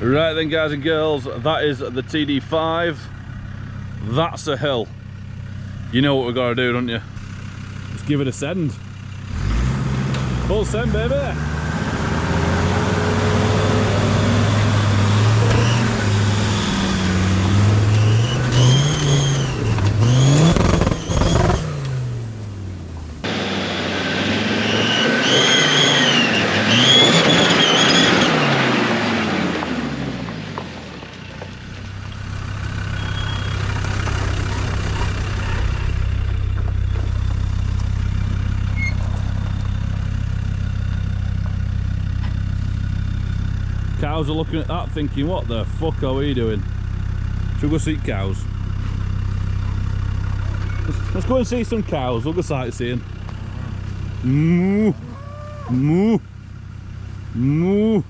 Right then, guys and girls, that is the TD5. That's a hill. You know what we've got to do, don't you? Let's give it a send. Full send, baby. Cows are looking at that thinking, what the fuck are we doing? Should we go see cows? Let's go and see some cows. We'll go sightseeing. Moo, moo, moo.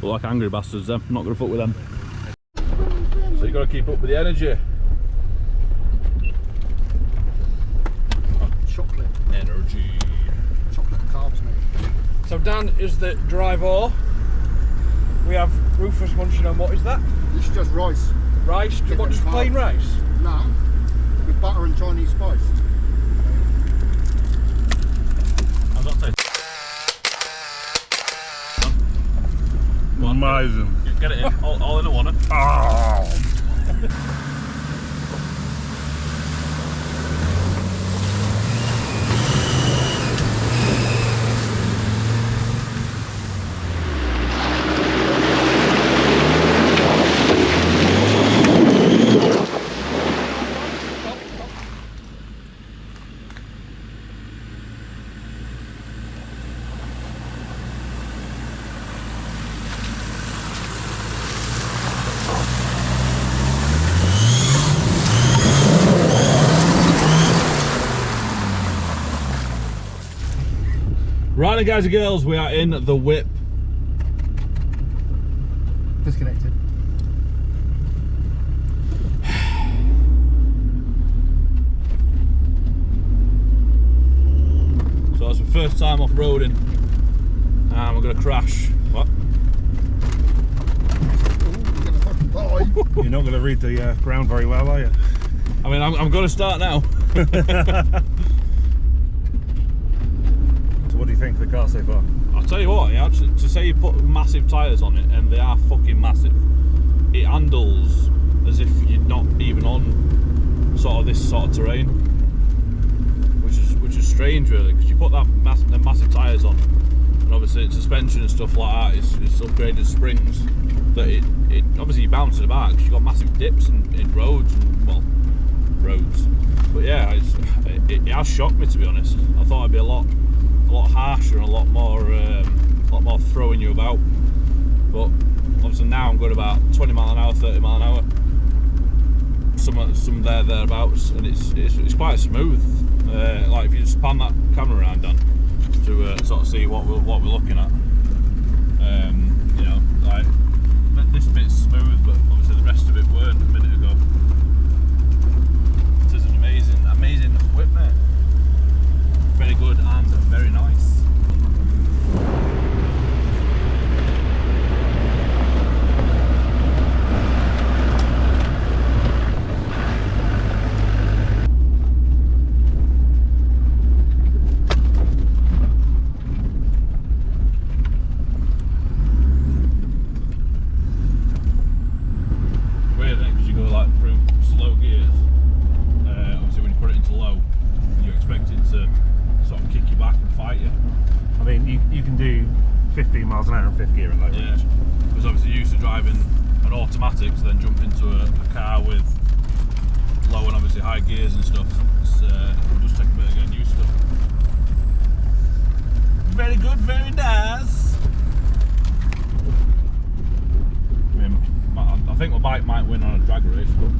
Look like angry bastards them. I'm not going to fuck with them. So you got to keep up with the energy. Chocolate. Energy. Chocolate and carbs, mate. So Dan is the driver. We have Rufus munching on, what is that? This is just rice. Rice? Do you want just plain rice? No, with butter and Chinese spice. How's that taste? Amazing. Get it in, all in a one. Oh. Right then, guys and girls, we are in the whip. Disconnected. So it's my first time off-roading and we're going to crash. What? You're not going to read the ground very well, are you? I mean, I'm going to start now. So what do you think of the car so far? I'll tell you what, yeah, to say you put massive tyres on it, and they are fucking massive, it handles as if you're not even on sort of this sort of terrain, which is strange really, because you put them massive tyres on, and obviously it's suspension and stuff like that, it's upgraded springs, that it obviously you bounce it about because you've got massive dips in roads, and well, roads. But yeah, it has shocked me, to be honest. I thought it'd be a lot harsher and a lot more throwing you about. But obviously now I'm going about 20 mile an hour, 30 mile an hour. Some thereabouts, and it's quite smooth. Like if you just pan that camera around, Dan, to sort of see what we're looking at. You know, like this bit's smooth, but obviously the rest of it weren't a minute ago. It is an amazing whip, mate. Very good and very nice. You can do 15 miles an hour in fifth gear in low range. Yeah, because obviously used to driving an automatic, so then jump into a car with low and obviously high gears and stuff. It's just take a bit of getting used to. Very good, very nice. I think my bike might win on a drag race, but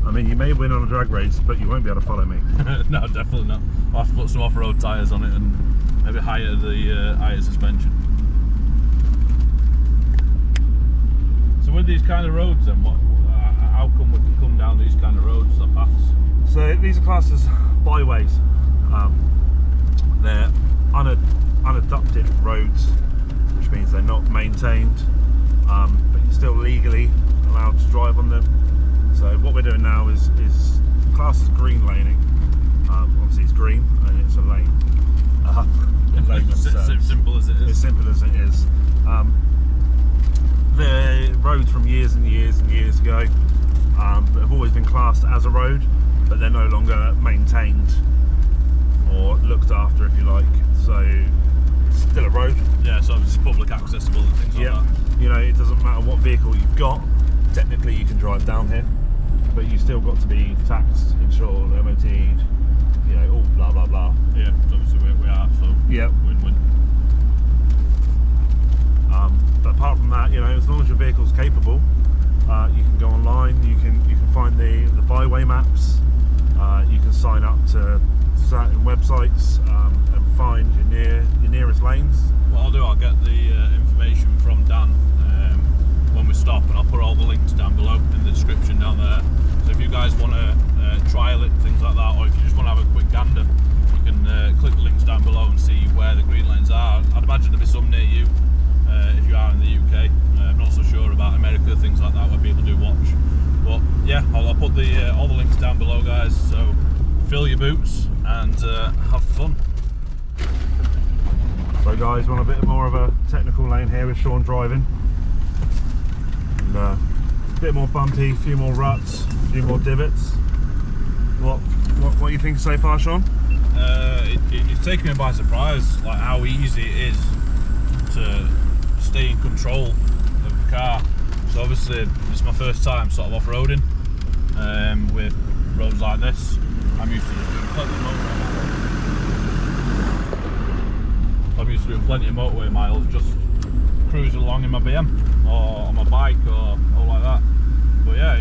I mean, you may win on a drag race, but you won't be able to follow me. no, definitely not. I'll have to put some off-road tyres on it and maybe higher the higher suspension. So with these kind of roads, then, how come we can come down these kind of roads or paths? So these are classed as byways. They're unadopted roads, which means they're not maintained, but you're still legally allowed to drive on them. So what we're doing now is classed as green laning. Obviously it's green and it's a lane. Simple as it is. As simple as it is. The roads from years and years and years ago have always been classed as a road, but they're no longer maintained or looked after, if you like. So it's still a road. Yeah, so it's public accessible and things like that. You know, it doesn't matter what vehicle you've got. Technically, you can drive down here, but you still got to be taxed, insured, MOT'd, you know, all blah blah blah. Yeah, obviously we are, so yeah, win-win. But apart from that, you know, as long as your vehicle's capable, you can go online. You can find the byway maps. You can sign up to certain websites and find your nearest lanes. What I'll do, I'll get the information from Dan when we stop, and I'll put all the links down below in the description down there. So if you guys want to trial it, things like that, or if you just want to have a quick gander, you can click the links down below and see where the green lanes are. I'd imagine there'll be some near you if you are in the UK. I'm not so sure about America, things like that, where people do watch. But yeah, I'll put all the links down below, guys. So fill your boots and have fun. So guys, we're on a bit more of a technical lane here with Sean driving. And, a bit more bumpy, a few more ruts, a few more divots. What are you thinking so far, Sean? It's taken me by surprise, like how easy it is to stay in control of the car. So obviously it's my first time sort of off-roading with roads like this. I'm used to doing plenty of motorway miles just cruising along in my BM or on my bike or like that. But yeah,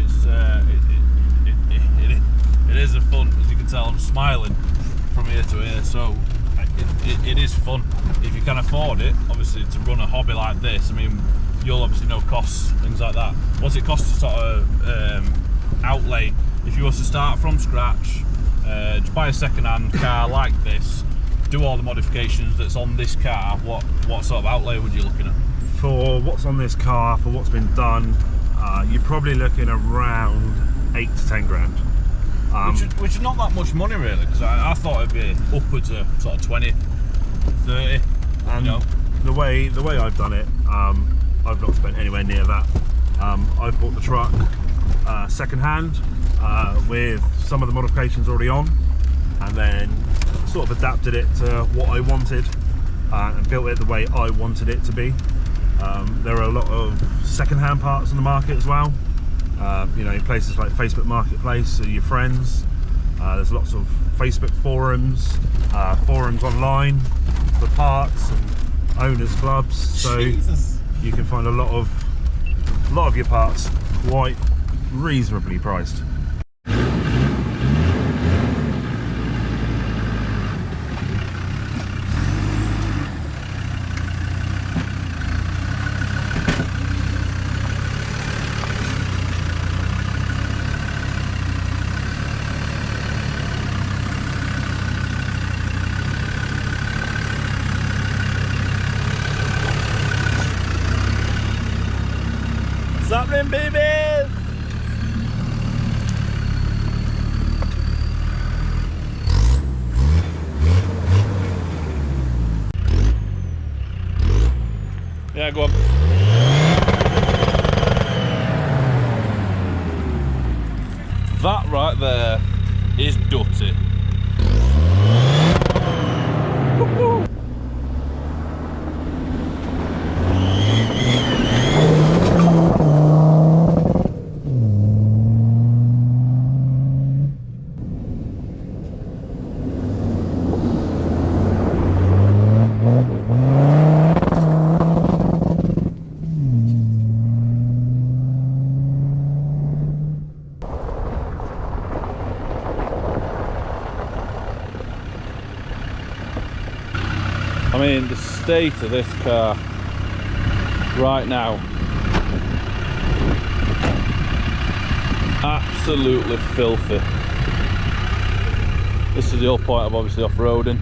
it is a fun, as you can tell. I'm smiling from ear to ear, so it is fun if you can afford it. Obviously, to run a hobby like this, I mean, you'll obviously know costs, things like that. What's it cost to sort of outlay if you was to start from scratch, to buy a second-hand car like this, do all the modifications that's on this car? What sort of outlay would you looking at? For what's on this car, for what's been done, you're probably looking around 8 to 10 grand. Which is not that much money really, because I thought it'd be upwards of sort of 20, 30. And you know, the way I've done it, I've not spent anywhere near that. I've bought the truck second hand with some of the modifications already on, and then sort of adapted it to what I wanted and built it the way I wanted it to be. There are a lot of second-hand parts on the market as well. You know, places like Facebook Marketplace, your friends. There's lots of Facebook forums, forums online for parts and owners clubs. So Jesus. You can find a lot of your parts quite reasonably priced. happening, babies? Yeah, go on. That right there is dirty. I mean, the state of this car right now, absolutely filthy. This is the whole point of obviously off-roading.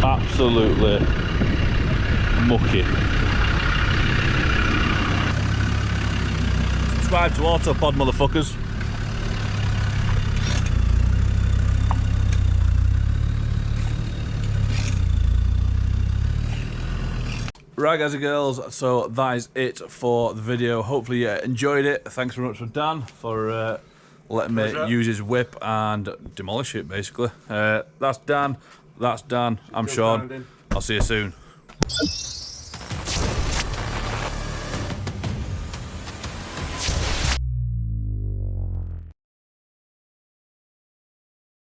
Absolutely mucky. Subscribe to Autopod, motherfuckers. Right guys and girls, so that is it for the video. Hopefully you enjoyed it. Thanks very much for Dan for letting me use his whip and demolish it basically. That's Dan, I'm Sean. I'll see you soon.